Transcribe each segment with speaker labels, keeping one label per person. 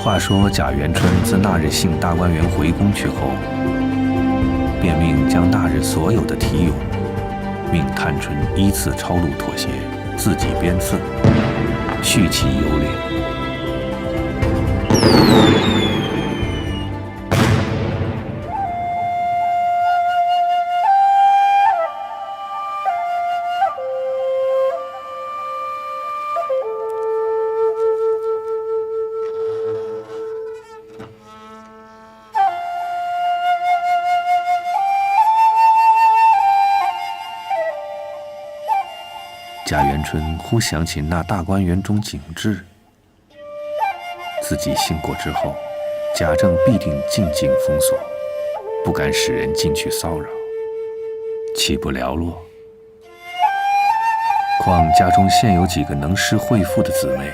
Speaker 1: 话说贾元春自那日幸大观园回宫去后，便命将那日所有的题咏，命探春依次抄录妥协，自己编次，续其优劣。贾元春忽想起那大观园中景致，自己幸过之后，贾政必定静静封锁，不敢使人进去骚扰，岂不寥落？况家中现有几个能诗会赋的姊妹，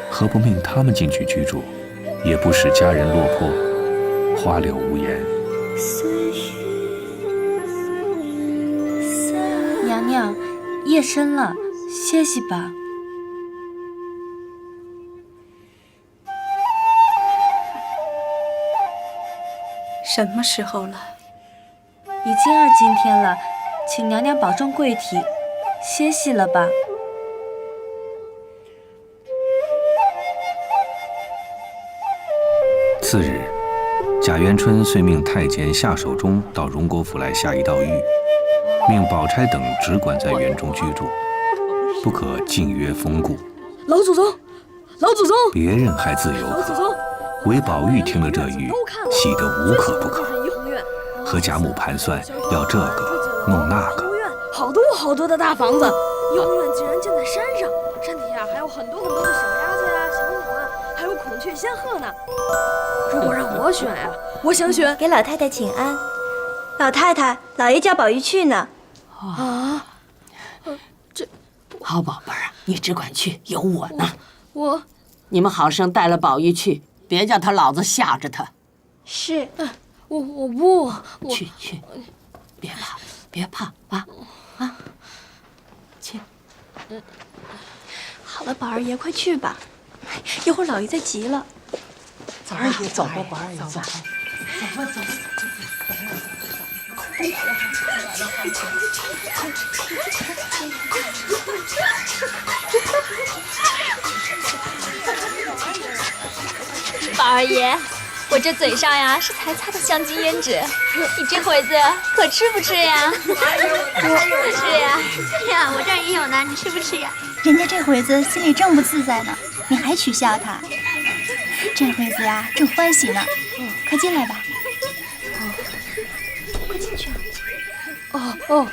Speaker 1: 何不命她们进去居住，也不使家人落魄，花柳无言。
Speaker 2: 娘娘，夜深了，歇息吧。
Speaker 3: 什么时候了？
Speaker 2: 已经今天了，请娘娘保重贵体，歇息了吧。
Speaker 1: 次日，贾元春遂命太监夏守忠到荣国府来下一道谕，命宝钗等只管在园中居住，不可近约风故。
Speaker 3: 老祖宗，老祖宗，
Speaker 1: 别人还自由可，唯宝玉听了这谕，喜得无可不可，和贾母盘算要这个弄那个，
Speaker 3: 好多好多的大房子。怡红院竟然建在山上，山底下还有很多很多的小鸭子呀、小鸟啊，还有孔雀、仙鹤呢。如果让我选呀，我想选
Speaker 4: 给老太太请安。老太太，老爷叫宝玉去呢。
Speaker 3: 啊，这
Speaker 5: 好宝贝儿啊，你只管去，有我呢。
Speaker 6: 你们好生带了宝玉去，别叫他老子吓着他。
Speaker 4: 是，
Speaker 3: 我不，
Speaker 5: 去，别怕，别怕啊！去。
Speaker 4: 好了，宝二爷，快去吧，一会儿老爷再急了。
Speaker 5: 走二爷，走吧，宝二爷，走吧。
Speaker 7: 宝二爷，我这嘴上呀是才擦的香精胭脂，你这会子可吃不吃呀？我吃呀。
Speaker 8: 呀，我这儿也有呢，你吃不吃呀？
Speaker 9: 人家这会子心里正不自在呢，你还取笑他？这会子呀正欢喜呢，快进来吧。快进去啊！
Speaker 3: 哦。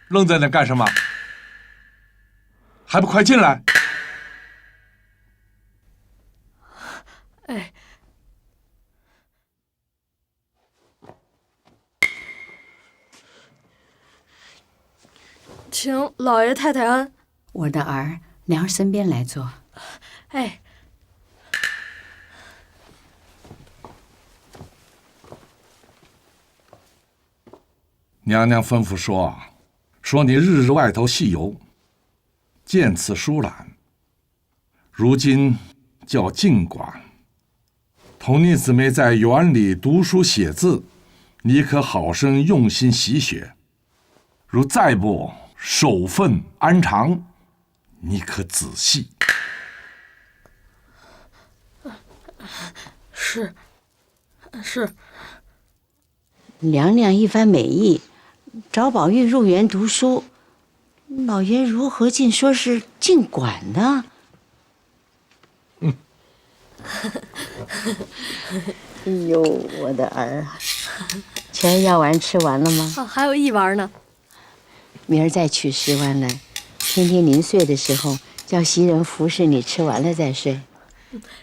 Speaker 10: 愣在那干什么？还不快进来！
Speaker 3: 哎，请老爷太太安。
Speaker 5: 我的儿，娘儿身边来坐。
Speaker 3: 哎。
Speaker 10: 娘娘吩咐说你日日外头戏游，见此疏懒，如今叫尽管。同你姊妹在园里读书写字，你可好生用心习学。如再不守分安常，你可仔细。
Speaker 3: 是。
Speaker 5: 娘娘一番美意，找宝玉入园读书，老爷如何竟说是尽管呢？哎呦，我的儿啊，全药丸吃完了吗？
Speaker 3: 还有一丸呢。
Speaker 5: 明儿再取10丸来，天天临睡的时候叫袭人服侍你，吃完了再睡。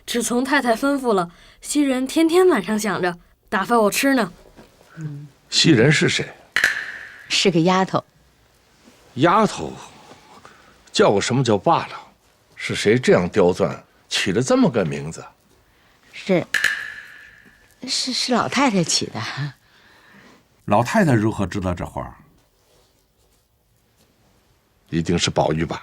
Speaker 3: 只从太太吩咐了，袭人天天晚上想着打发我吃呢。
Speaker 10: 袭人是谁？
Speaker 5: 是个丫头。
Speaker 10: 丫头，叫我什么就罢了。是谁这样刁钻，起了这么个名字？
Speaker 5: 是老太太起的。
Speaker 10: 老太太如何知道这话？一定是宝玉吧？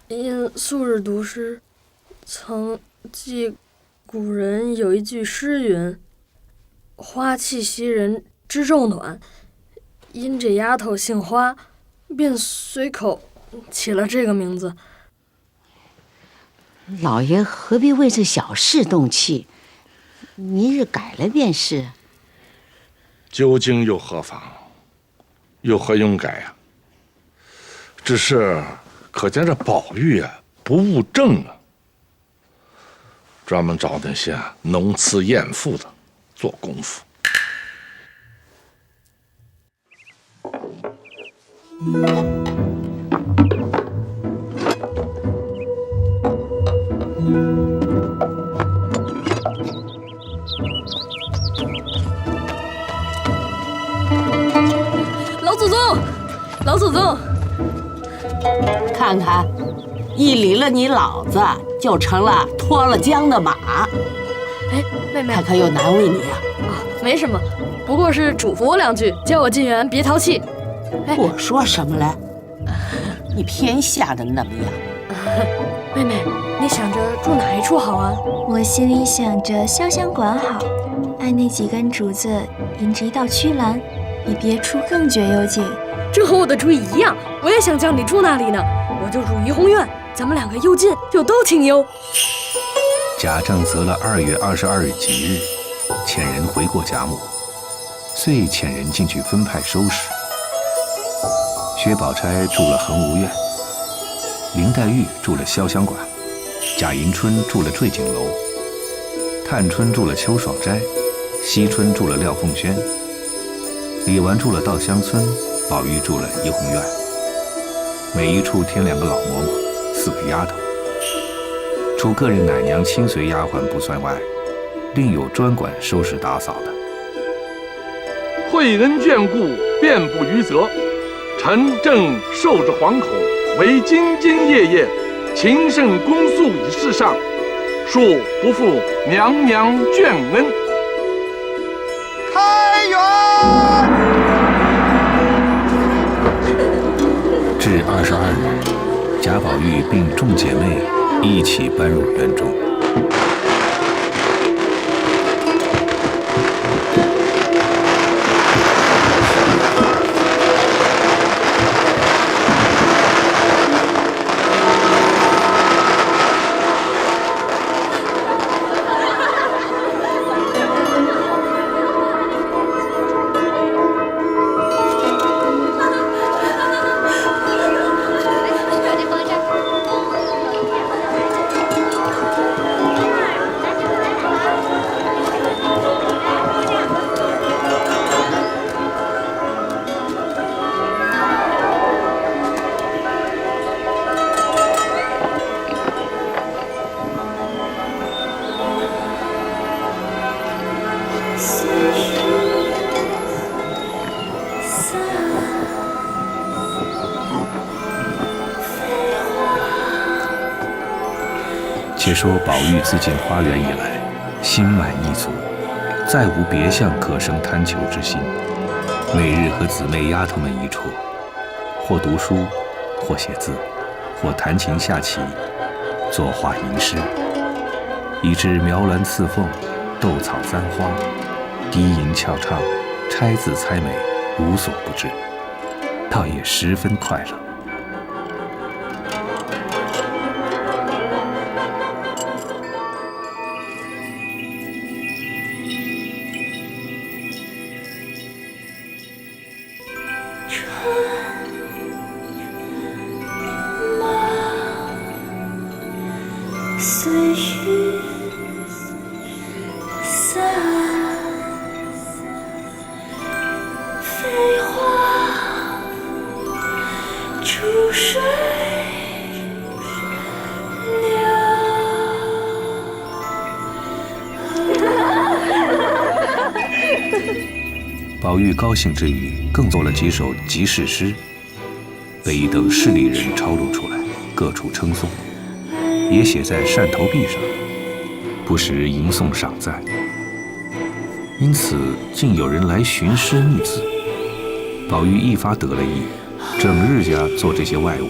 Speaker 3: 因素日读诗，曾记古人有一句诗云：“花气袭人知昼暖。”因这丫头姓花，便随口起了这个名字。
Speaker 5: 老爷何必为这小事动气？明日改了便是。
Speaker 10: 究竟又何妨？有何用改呀？只是可见这宝玉啊，不务正啊，专门找那些浓词艳赋的做功夫。
Speaker 3: 老祖宗，老祖宗，
Speaker 6: 看看，一离了你老子，就成了脱了缰的马。
Speaker 3: 哎，妹妹，
Speaker 6: 他可有难为你啊？
Speaker 3: 没什么，不过是嘱咐我2句，叫我进园别淘气。
Speaker 6: 我说什么了？你偏吓得那么样。
Speaker 3: 妹妹，你想着住哪一处好啊？
Speaker 9: 我心里想着潇湘馆好，按那几根竹子迎着一道曲栏，比别处更觉幽静。
Speaker 3: 这和我的主意一样，我也想叫你住那里呢。我就住怡红院，咱们2个又近又都清幽。
Speaker 1: 贾政择了2月22日吉日，遣人回过贾母，遂遣人进去分派收拾。薛宝钗住了恒芜院，林黛玉住了潇湘馆，贾迎春住了坠锦楼，探春住了秋爽斋，惜春住了廖凤轩，李纨住了稻香村，宝玉住了怡红院。每一处添2个老嬷嬷，4个丫头，除个人奶娘亲随丫鬟不算外，另有专管收拾打扫的。
Speaker 11: 惠恩眷顾，遍布于泽。臣正受着皇口，为兢兢业业，勤慎恭肃以事上，恕不负娘娘眷恩。
Speaker 12: 开园。
Speaker 1: 至22日，贾宝玉并众姐妹一起搬入园中。且说宝玉自进花园以来，心满意足，再无别项可生贪求之心。每日和姊妹丫头们一处，或读书，或写字，或弹琴下棋，作画吟诗，以致描鸾刺凤，斗草簪花，低吟翘唱，拆字猜美，无所不至，倒也十分快乐。宝玉高兴之余，更作了几首即事诗，被一等势利人抄录出来，各处称颂，也写在扇头壁上，不时吟诵赏赞。因此竟有人来寻师觅字。宝玉一发得了意，整日家做这些外务。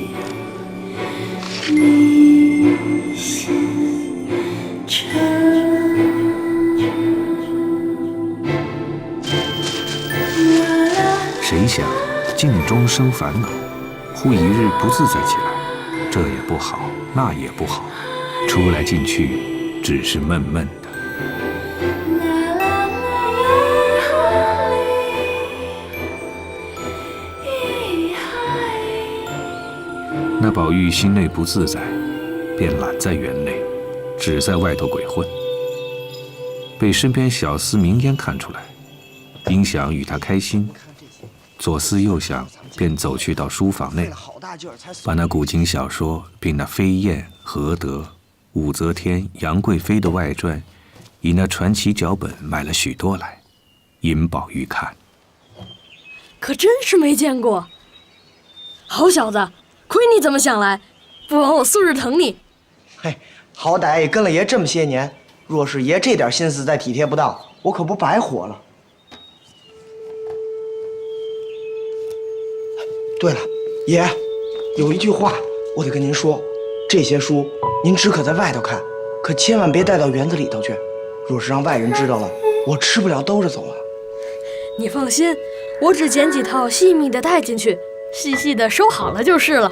Speaker 1: 谁想境中生烦恼，忽一日不自在起来，这也不好，那也不好，出来进去只是闷闷的。那宝玉心内不自在，便懒在园内，只在外头鬼混。被身边小厮明烟看出来，因想与他开心，左思右想，便走去到书房内，把那古今小说并那飞燕、何德、武则天、杨贵妃的外传，以那传奇脚本买了许多来，引宝玉看。
Speaker 3: 可真是没见过。好小子，亏你怎么想来，不枉我素日疼你。
Speaker 12: 嘿，好歹也跟了爷这么些年，若是爷这点心思再体贴不当，我可不白活了。对了，爷，有一句话我得跟您说，这些书您只可在外头看，可千万别带到园子里头去。若是让外人知道了，我吃不了兜着走啊。
Speaker 3: 你放心，我只捡几套细密的带进去，细细的收好了就是了。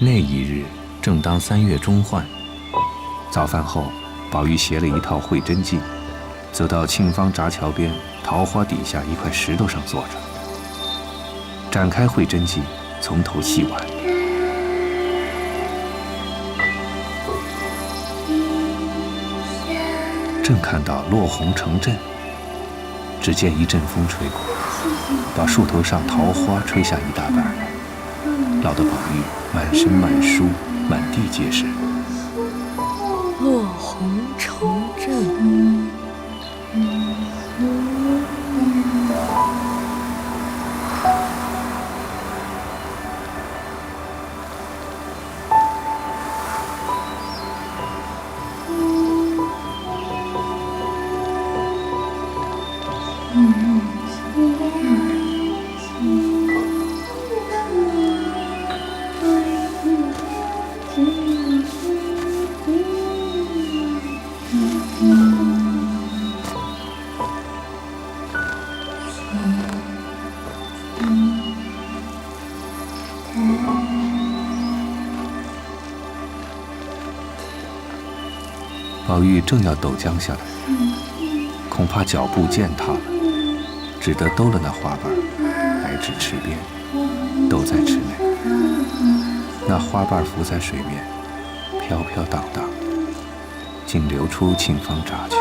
Speaker 1: 那一日正当3月中换，早饭后，宝玉携了一套会真记，走到沁芳闸桥边桃花底下一块石头上坐着，展开会真记，从头细玩。正看到落红成阵，只见一阵风吹过，把树头上桃花吹下一大半，闹得宝玉满身满书满地皆是。
Speaker 3: 落红成阵。
Speaker 1: 宝玉正要抖将下来，恐怕脚步践踏了，只得兜了那花瓣，来至池边，抖在池内。那花瓣浮在水面，飘飘荡荡，竟流出沁芳闸去。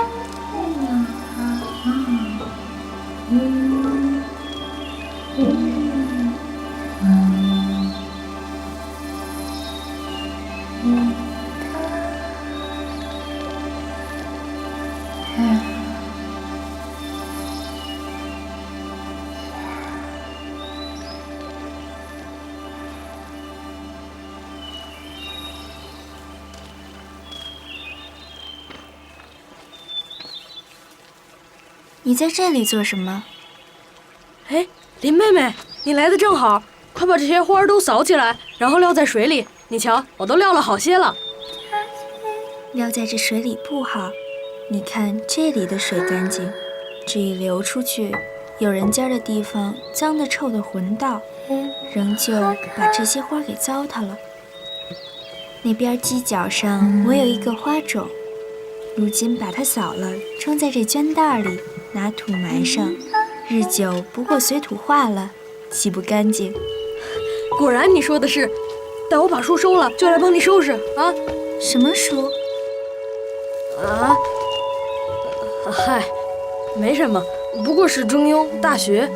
Speaker 9: 你在这里做什么？
Speaker 3: 哎，林妹妹，你来的正好，快把这些花都扫起来，然后撂在水里。你瞧，我都撂了好些了。
Speaker 9: 撂在这水里不好，你看这里的水干净，这一流出去，有人家的地方脏的臭的混道，仍旧把这些花给糟蹋了。那边犄角上我有一个花种，如今把它扫了，装在这绢袋里，拿土埋上，日久不过随土化了，岂不干净？
Speaker 3: 果然你说的是，待我把书收了，就来帮你收拾啊。
Speaker 9: 什么书？
Speaker 3: 啊？嗨，没什么，不过是中庸、大学。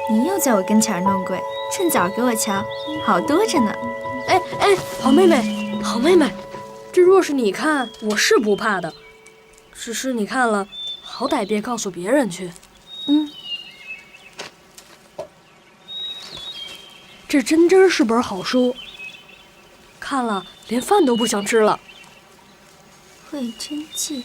Speaker 9: 你又在我跟前弄鬼，趁早给我瞧，好多着呢。
Speaker 3: 哎，好妹妹，好妹妹，这若是你看，我是不怕的，只是你看了，好歹别告诉别人去。这真是本好书，看了连饭都不想吃了。
Speaker 9: 会真记。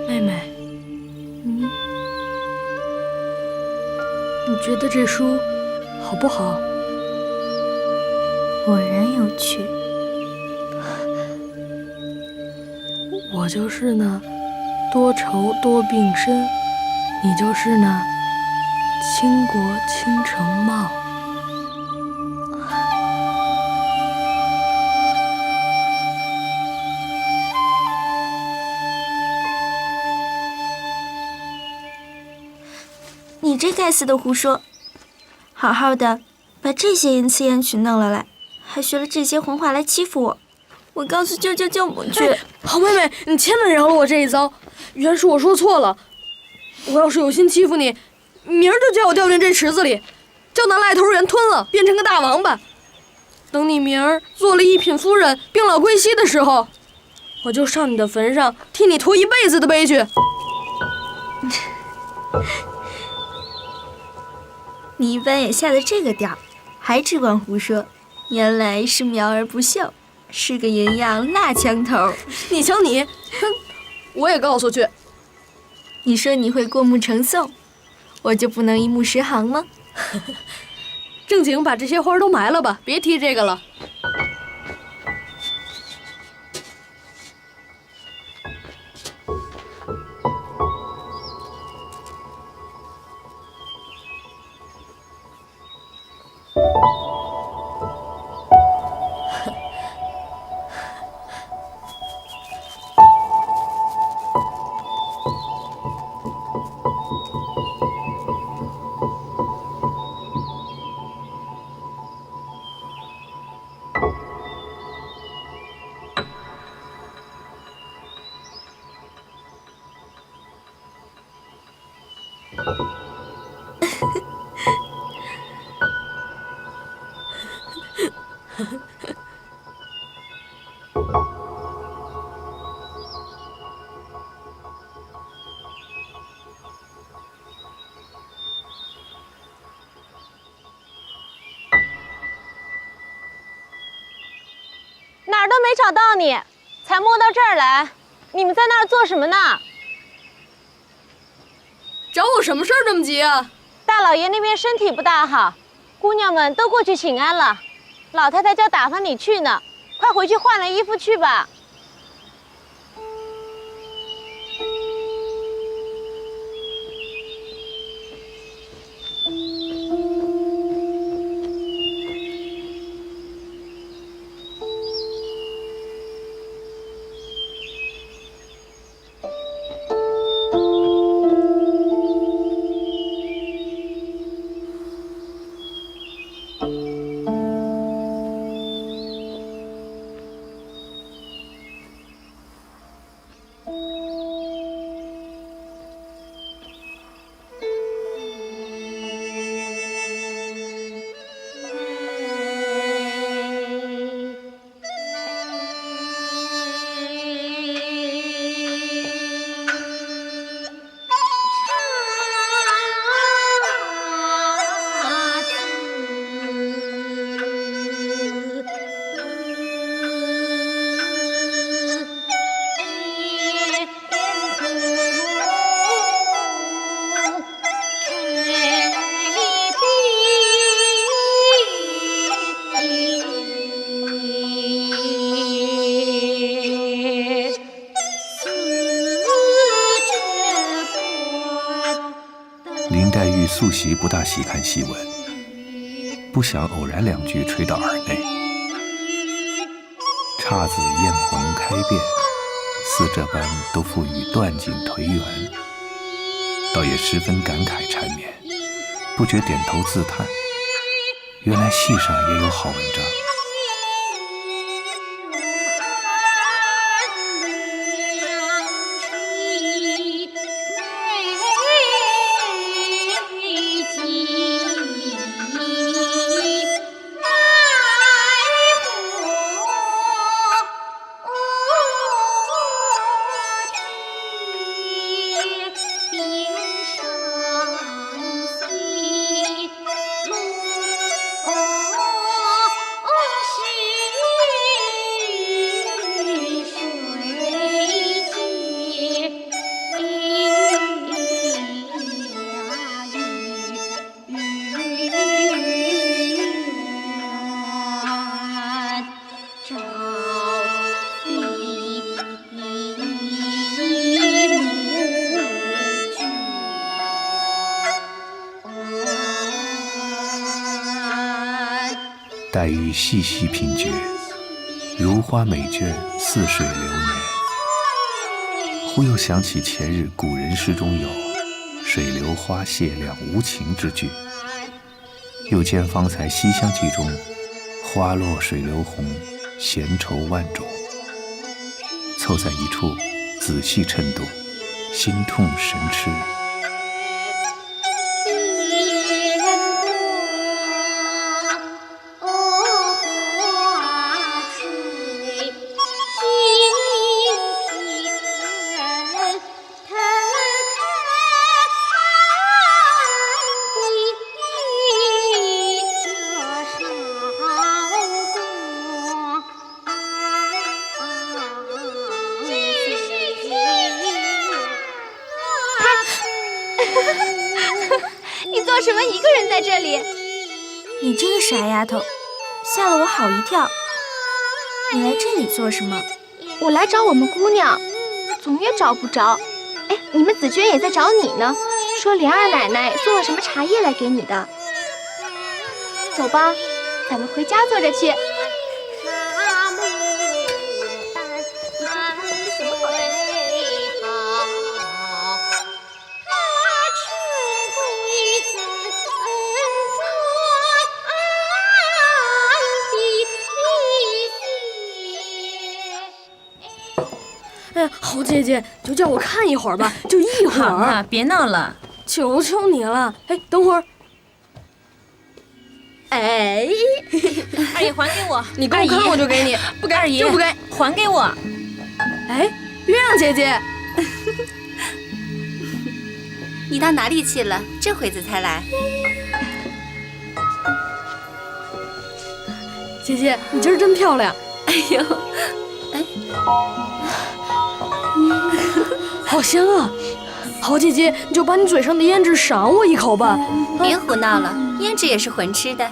Speaker 9: 妹妹，你觉得这书好不好？果然有趣。
Speaker 3: 我就是那多愁多病身，你就是那倾国倾城貌。
Speaker 9: 你这该死的胡说！好好的把这些淫词艳曲弄了来，还学了这些混话来欺负我，我告诉舅母去。
Speaker 3: 好妹妹，你千万饶了我这一遭，原是我说错了。我要是有心欺负你，明儿就叫我掉进这池子里，叫那赖头人吞了，变成个大王八。等你明儿做了一品夫人、病老归西的时候，我就上你的坟上替你驮一辈子的碑去。
Speaker 9: 你一般也下的这个调，还只管胡说，原来是苗而不秀，是个营养辣枪头。
Speaker 3: 你瞧你，哼，我也告诉去。
Speaker 9: 你说你会过目成诵，我就不能一目十行吗？
Speaker 3: 正经把这些花都埋了吧，别提这个了。
Speaker 13: 哪儿都没找到你，才摸到这儿来。你们在那儿做什么呢？
Speaker 3: 找我什么事儿这么急啊？
Speaker 13: 大老爷那边身体不大好，姑娘们都过去请安了。老太太叫打发你去呢，快回去换了衣服去吧。
Speaker 1: 林黛玉素习不大喜看戏文，不想偶然两句吹到耳内，姹紫艳红开遍，似这般都赋予断井颓垣，倒也十分感慨缠绵，不觉点头自叹，原来戏上也有好文章。黛玉细细品觉，如花美眷，似水流年。忽又想起前日古人诗中有“水流花谢两无情”之句，又见方才《西厢记》中“花落水流红，闲愁万种”，凑在一处，仔细称度，心痛神痴。
Speaker 7: 做什么一个人在这里？
Speaker 9: 你这个傻丫头，吓了我好一跳。你来这里做什么？
Speaker 7: 我来找我们姑娘，总也找不着。哎，你们紫娟也在找你呢，说莲二奶奶送了什么茶叶来给你的。走吧，咱们回家坐着去。
Speaker 3: 哎呀，好姐姐，就叫我看一会儿吧，就一会儿。
Speaker 2: 好了，别闹了，
Speaker 3: 求求你了。哎，等会儿。哎，
Speaker 2: 二爷还给我，
Speaker 3: 你给我看我就给你，不给
Speaker 2: 二爷
Speaker 3: 就不给，
Speaker 2: 还给我。
Speaker 3: 哎，月亮姐姐，
Speaker 4: 你到哪里去了？这会子才来。
Speaker 3: 姐姐，你今儿真漂亮。
Speaker 4: 哎呦，哎，
Speaker 3: 好香啊！好姐姐，你就把你嘴上的胭脂赏我一口吧。
Speaker 4: 别胡闹了，胭脂也是混吃的。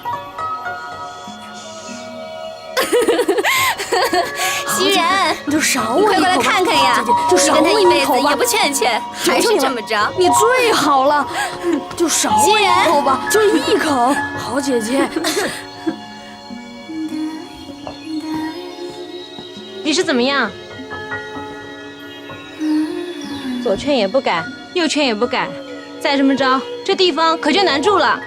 Speaker 7: 袭人，
Speaker 3: 你就赏我一口吧，
Speaker 7: 快过来看看呀！
Speaker 3: 姐姐，就赏我一口吧。
Speaker 7: 你跟他一辈子也不劝劝，还是这么着。
Speaker 3: 你最好了，就赏我一口吧，就一口。好姐姐，
Speaker 13: 你是怎么样？左劝也不改，右劝也不改，再这么着，这地方可就难住了。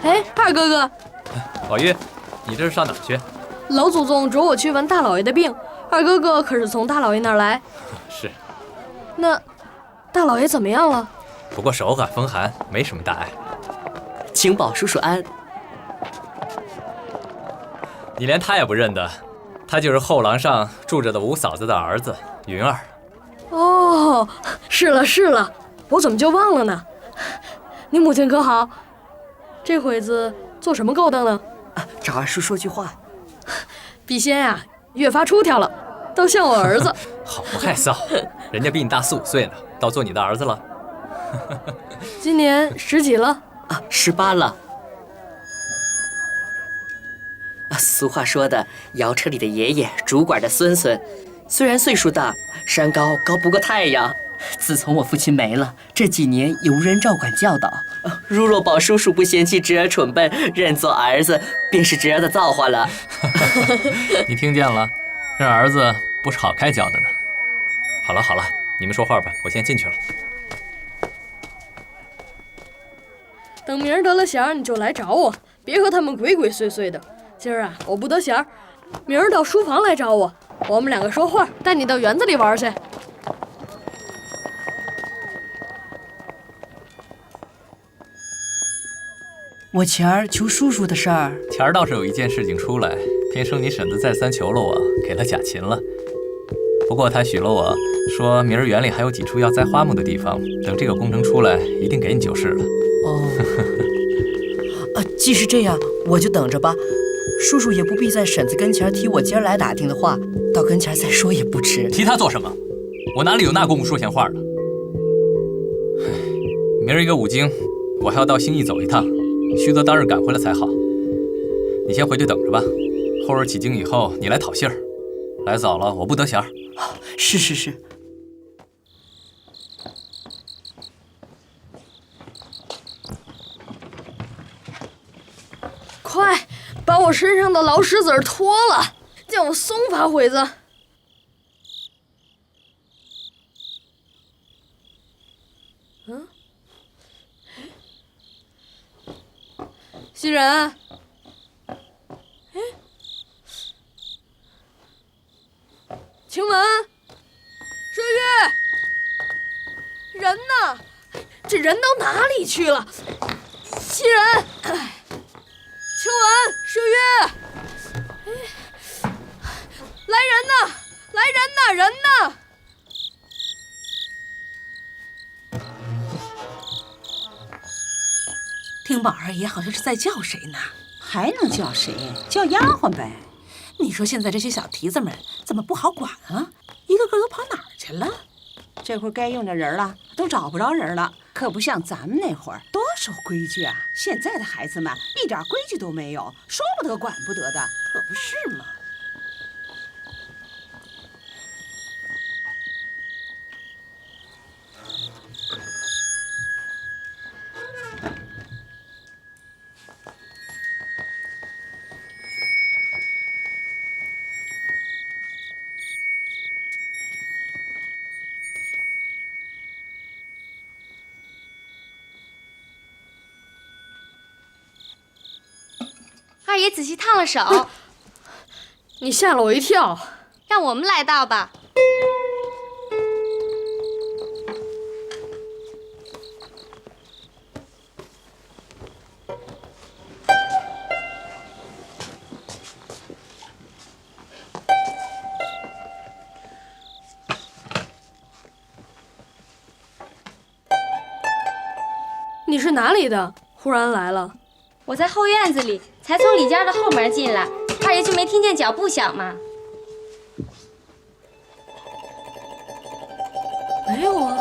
Speaker 3: 哎，二哥哥，
Speaker 14: 老岳，你这是上哪儿去？
Speaker 3: 老祖宗嘱我去问大老爷的病，二哥哥可是从大老爷那儿来。
Speaker 14: 是。
Speaker 3: 那大老爷怎么样了？
Speaker 14: 不过手感风寒，没什么大碍。
Speaker 15: 请保叔叔安。
Speaker 14: 你连他也不认得，他就是后廊上住着的吴嫂子的儿子云儿。
Speaker 3: 哦，是了是了，我怎么就忘了呢？你母亲可好？这会子做什么勾当呢？
Speaker 15: 找二叔说句话。
Speaker 3: 笔仙呀，越发出挑了，倒像我儿子。
Speaker 14: 好不害臊，人家比你大4、5岁呢，倒做你的儿子了。
Speaker 3: 今年10几了
Speaker 15: ？18了。俗话说的，摇车里的爷爷，主管的孙孙，虽然岁数大，山高不过太阳。自从我父亲没了，这几年也无人照管教导。如若宝叔叔不嫌弃侄儿蠢笨，认作儿子，便是侄儿的造化了。
Speaker 14: 你听见了？这儿子不是好开教的呢。好了好了，你们说话吧，我先进去了。
Speaker 3: 等明儿得了闲儿，你就来找我，别和他们鬼鬼祟祟的。今儿啊，我不得闲儿，明儿到书房来找我，我们2个说话，带你到园子里玩去。
Speaker 15: 我前儿求叔叔的事儿，
Speaker 14: 前儿倒是有一件事情出来，偏生你婶子再三求了我，给了贾琴了。不过他许了我，说明儿园里还有几处要栽花木的地方，等这个工程出来，一定给你就是了。
Speaker 15: 既是这样，我就等着吧。叔叔也不必在婶子跟前提我今儿来打听的话，到跟前再说也不迟。
Speaker 14: 提他做什么？我哪里有那功夫说闲话呢？明儿一个5更，我还要到兴义走一趟，须得当日赶回来才好。你先回去等着吧，后日起经以后，你来讨信儿。来早了，我不得闲儿。
Speaker 15: 是是是。
Speaker 3: 快把我身上的老石子脱了，叫我松发会子。袭人，晴雯，麝月，人呢？这人到哪里去了？袭人，晴雯，麝月，来人呐！来人呐！人呢？
Speaker 16: 听宝二爷好像是在叫谁呢？
Speaker 6: 还能叫谁？叫丫鬟呗。
Speaker 16: 你说现在这些小蹄子们怎么不好管啊？一个个都跑哪儿去了？
Speaker 6: 这会儿该用的人了，都找不着人了。可不像咱们那会儿多守规矩啊！现在的孩子们一点规矩都没有，说不得管不得的，
Speaker 16: 可不是嘛。
Speaker 7: 二爷仔细烫了手，
Speaker 3: 你吓了我一跳。
Speaker 7: 让我们来倒吧。
Speaker 3: 你是哪里的？忽然来了。
Speaker 7: 我在后院子里，才从李家的后门进来，二爷就没听见脚步响吗？
Speaker 3: 没有啊。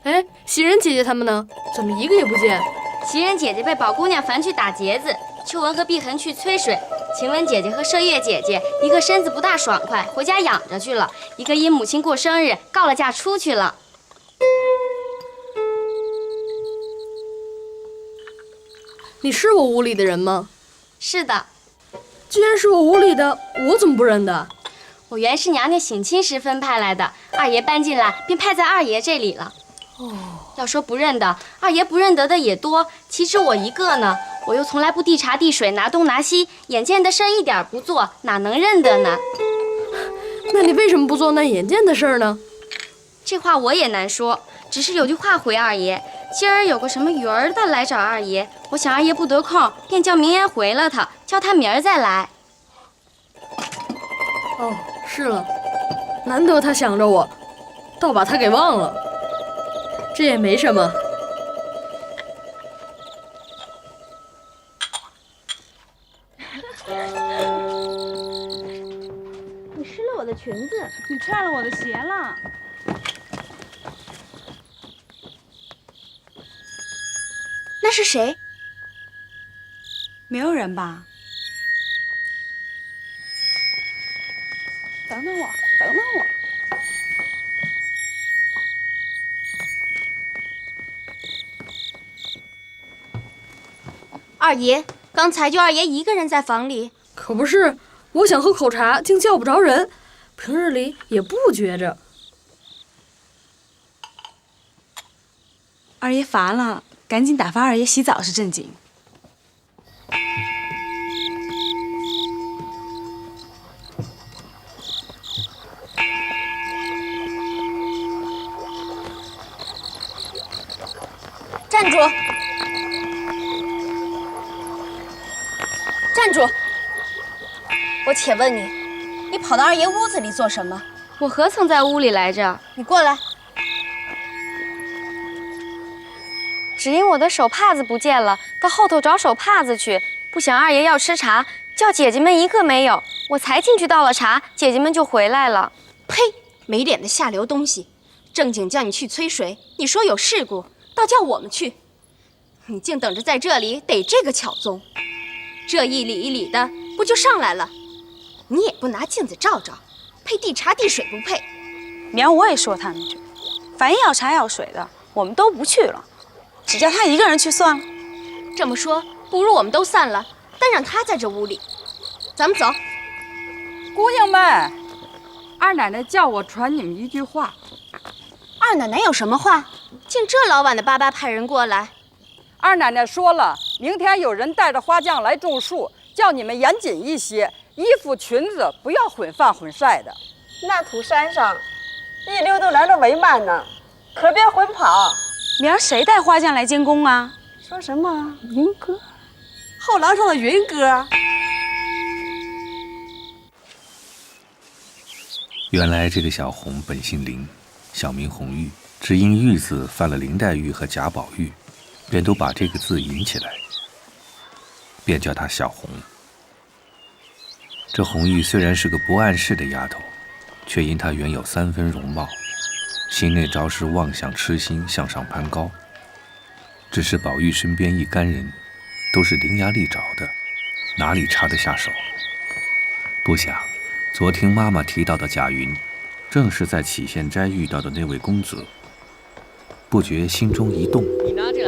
Speaker 3: 哎，袭人姐姐他们呢？怎么一个也不见？
Speaker 7: 袭人姐姐被宝姑娘烦去打结子，秋文和碧痕去催水，晴雯姐姐和麝月姐姐一个身子不大爽快，回家养着去了；一个因母亲过生日告了假出去了。
Speaker 3: 你是我屋里的人吗？
Speaker 7: 是的。
Speaker 3: 既然是我屋里的，我怎么不认得？
Speaker 7: 我原是娘娘省亲时分派来的，二爷搬进来便派在二爷这里了。
Speaker 3: 哦，
Speaker 7: 要说不认得，二爷不认得的也多，岂止我一个呢？我又从来不递茶递水，拿东拿西，眼见的事儿一点不做，哪能认得呢？
Speaker 3: 那你为什么不做那眼见的事儿呢？
Speaker 7: 这话我也难说，只是有句话回二爷。今儿有个什么鱼儿的来找二爷，我想二爷不得空，便叫明言回了他，叫他明儿再来。
Speaker 3: 哦，是了，难得他想着我，倒把他给忘了。这也没什么。
Speaker 9: 你湿了我的裙子，你踹了我的鞋了。
Speaker 7: 那是谁？
Speaker 9: 没有人吧？等等我，等等我。
Speaker 7: 二爷，刚才就二爷一个人在房里。
Speaker 3: 可不是，我想喝口茶，竟叫不着人。平日里也不觉着。
Speaker 9: 二爷乏了，赶紧打发二爷洗澡是正经。
Speaker 7: 站住！站住！我且问你，你跑到二爷屋子里做什么？我何曾在屋里来着？你过来。只因我的手帕子不见了，到后头找手帕子去，不想二爷要吃茶，叫姐姐们一个没有，我才进去倒了茶，姐姐们就回来了。呸！没脸的下流东西！正经叫你去催水，你说有事故，倒叫我们去。你竟等着在这里逮这个巧宗，这一理一理的，不就上来了？你也不拿镜子照照，配递茶递水不配。
Speaker 9: 明儿我也说他们去，凡要茶要水的，我们都不去了。只叫他一个人去算了。
Speaker 7: 这么说，不如我们都散了，单让他在这屋里。咱们走。
Speaker 17: 姑娘们，二奶奶叫我传你们一句话。
Speaker 7: 二奶奶有什么话？竟这老晚的巴巴派人过来。
Speaker 17: 二奶奶说了，明天有人带着花匠来种树，叫你们严谨一些，衣服裙子不要混饭混晒的。
Speaker 18: 那土山上一溜都来了围满呢，可别混跑。
Speaker 9: 明儿谁带花匠来监工啊？
Speaker 18: 说什么云哥？后廊上的云哥。
Speaker 1: 原来这个小红本姓林，小名红玉，只因玉字犯了林黛玉和贾宝玉，便都把这个字引起来，便叫她小红。这红玉虽然是个不谙世的丫头，却因她原有3分容貌，心内着实妄想痴心向上攀高。只是宝玉身边一干人都是伶牙俐爪的，哪里插得下手？不想昨天妈妈提到的贾云，正是在启县斋遇到的那位公子，不觉心中一动，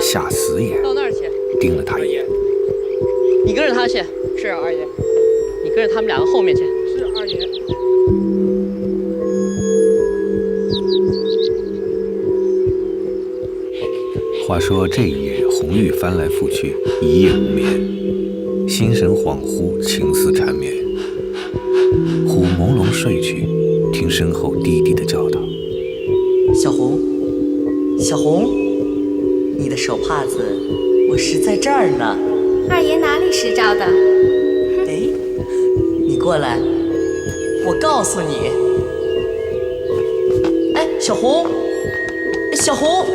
Speaker 1: 下死眼，
Speaker 19: 到那儿去，
Speaker 1: 盯了他一眼。
Speaker 19: 你跟着他去。是二爷。你跟着他们两个后面去。是二爷。
Speaker 1: 话说这一夜，红玉翻来覆去，一夜无眠，心神恍惚，情思缠绵。忽朦胧睡去，听身后低低的叫道：“
Speaker 15: 小红，小红，你的手帕子我拾在这儿呢。”
Speaker 9: 二爷哪里拾着的？
Speaker 15: 哎，你过来，我告诉你。哎，小红，小红。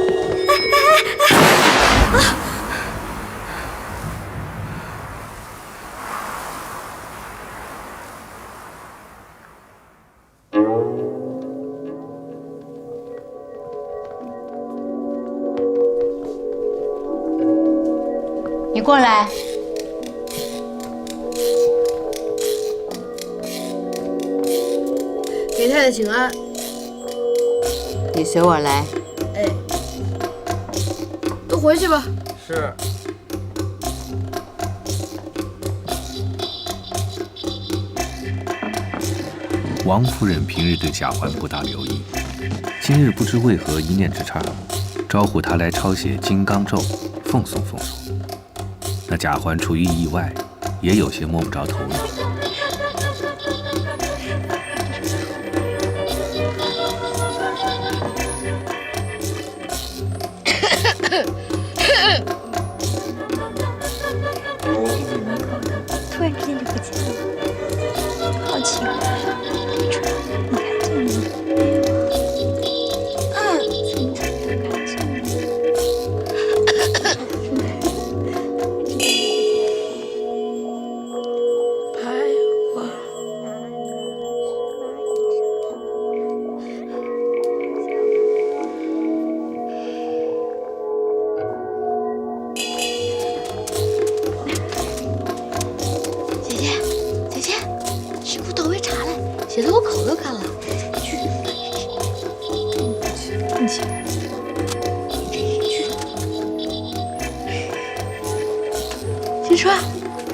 Speaker 5: 你过来。
Speaker 3: 给太太请安。
Speaker 5: 你随我来。
Speaker 3: 哎，都回去吧。
Speaker 11: 是。
Speaker 1: 王夫人平日对贾环不大留意，今日不知为何一念之差，招呼他来抄写金刚咒，奉送奉送。那贾环出于意外，也有些摸不着头脑。
Speaker 9: 突然之间就不见了，好奇怪。你看这里，怎么看这里？
Speaker 3: 拍我。
Speaker 20: 姐姐，师傅倒杯茶来，写得我口都干了。去，
Speaker 9: 你去。
Speaker 20: 金川，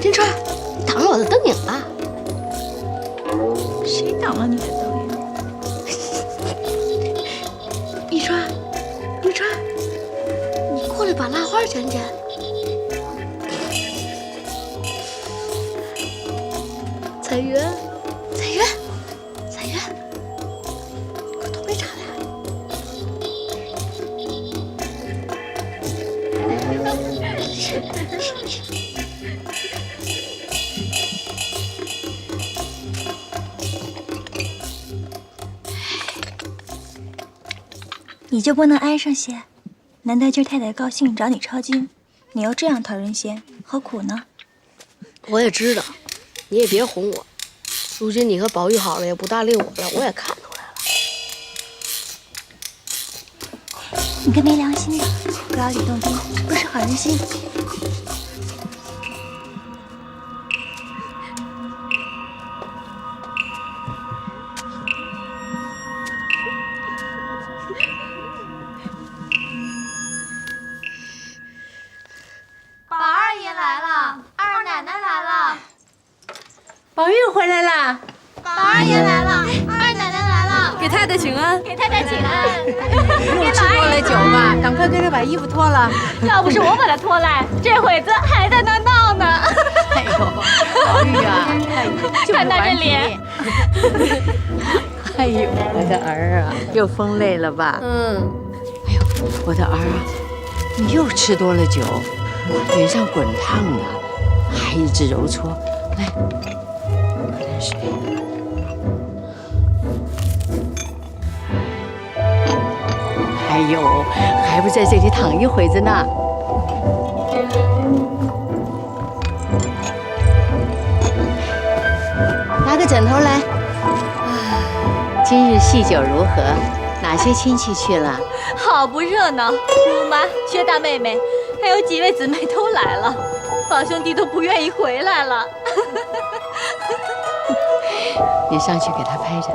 Speaker 20: 金川，你挡了我的灯影了。
Speaker 9: 谁挡了你的灯影？
Speaker 20: 玉川，玉川，你过来把蜡花捡捡。彩云，彩云，彩云，你给我倒杯茶来。
Speaker 9: 你就不能安上些？难道今儿太太高兴找你抄经，你又这样讨人嫌，何苦呢？
Speaker 20: 我也知道，你也别哄我。如今你和宝玉好了，也不搭理我了，我也看出来了。
Speaker 9: 你个没良心的，不要李洞宾，不识好人心。
Speaker 7: 宝二爷来了，二奶奶来了。
Speaker 13: 宝玉回来啦！
Speaker 7: 宝二爷来了，二奶奶来了。
Speaker 3: 给太太请安。
Speaker 7: 给太太请安。
Speaker 13: 又吃多了酒嘛，赶快给他把衣服脱了。
Speaker 7: 要不是我把他拖来，这会子还在那闹呢。
Speaker 13: 哎呦，宝玉啊，
Speaker 7: 看他这脸。
Speaker 13: 哎呦，我的儿啊，又疯累了吧？
Speaker 5: 哎呦，我的儿啊，你又吃多了酒，脸上滚烫的，还一直揉搓。来，喝点水。还有呦，还不在这里躺一会子呢？拿个枕头来。今日喜酒如何？哪些亲戚去了？
Speaker 13: 好不热闹，姑妈、薛大妹妹，还有几位姊妹都来了，宝兄弟都不愿意回来了。
Speaker 5: 你上去给他拍着。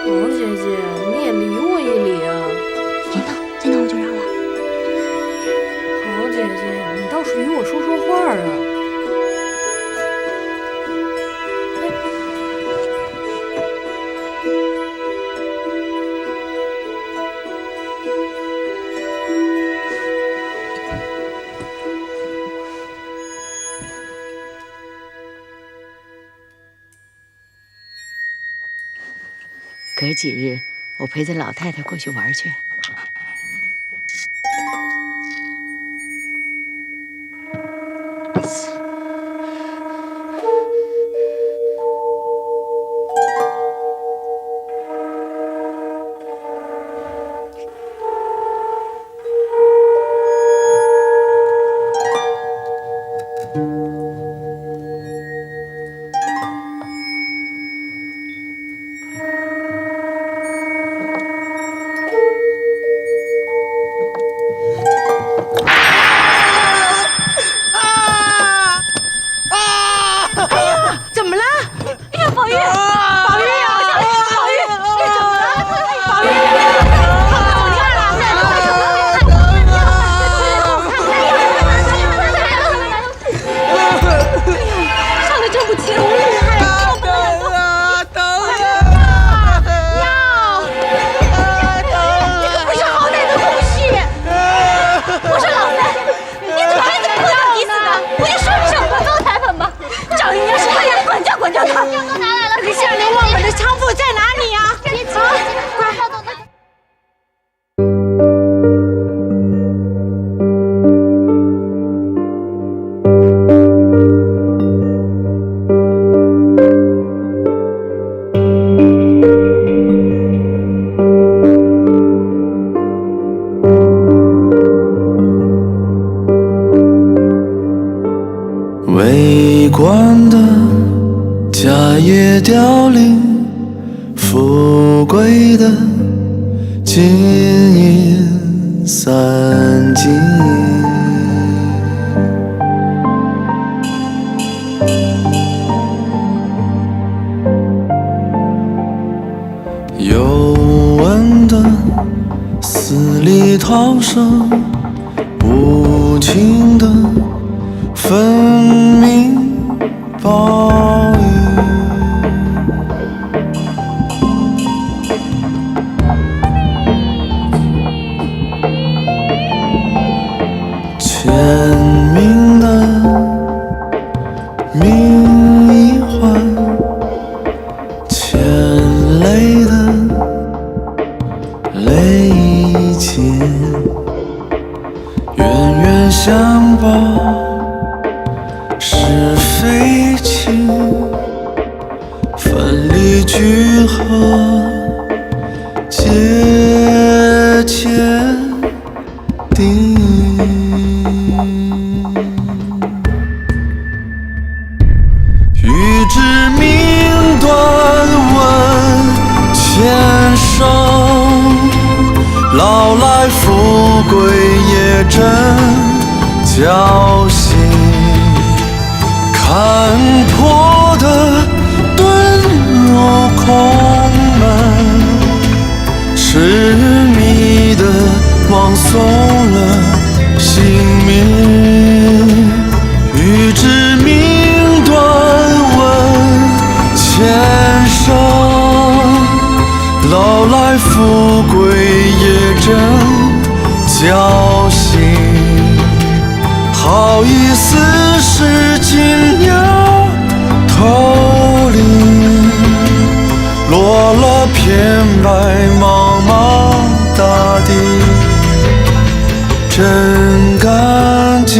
Speaker 3: 好姐姐，你也理我一理啊！
Speaker 9: 别闹，再闹我就饶了。
Speaker 3: 好姐姐，你倒是与我说说话啊！
Speaker 5: 隔几日，我陪着老太太过去玩去。
Speaker 21: 围观的家业凋零，富贵的金银散尽。有闻的死里逃生，无情的分明报应。签名的名一换，牵泪的泪一牵，冤冤相报是非情，分离聚合结签定。欲知命断问前生，老来富贵也真侥幸。看破的遁入空门，痴迷的枉送了性命。欲知命断问前生，老来富贵也真侥幸。好意思是金鸟头领，落了片白茫茫大地，真干净。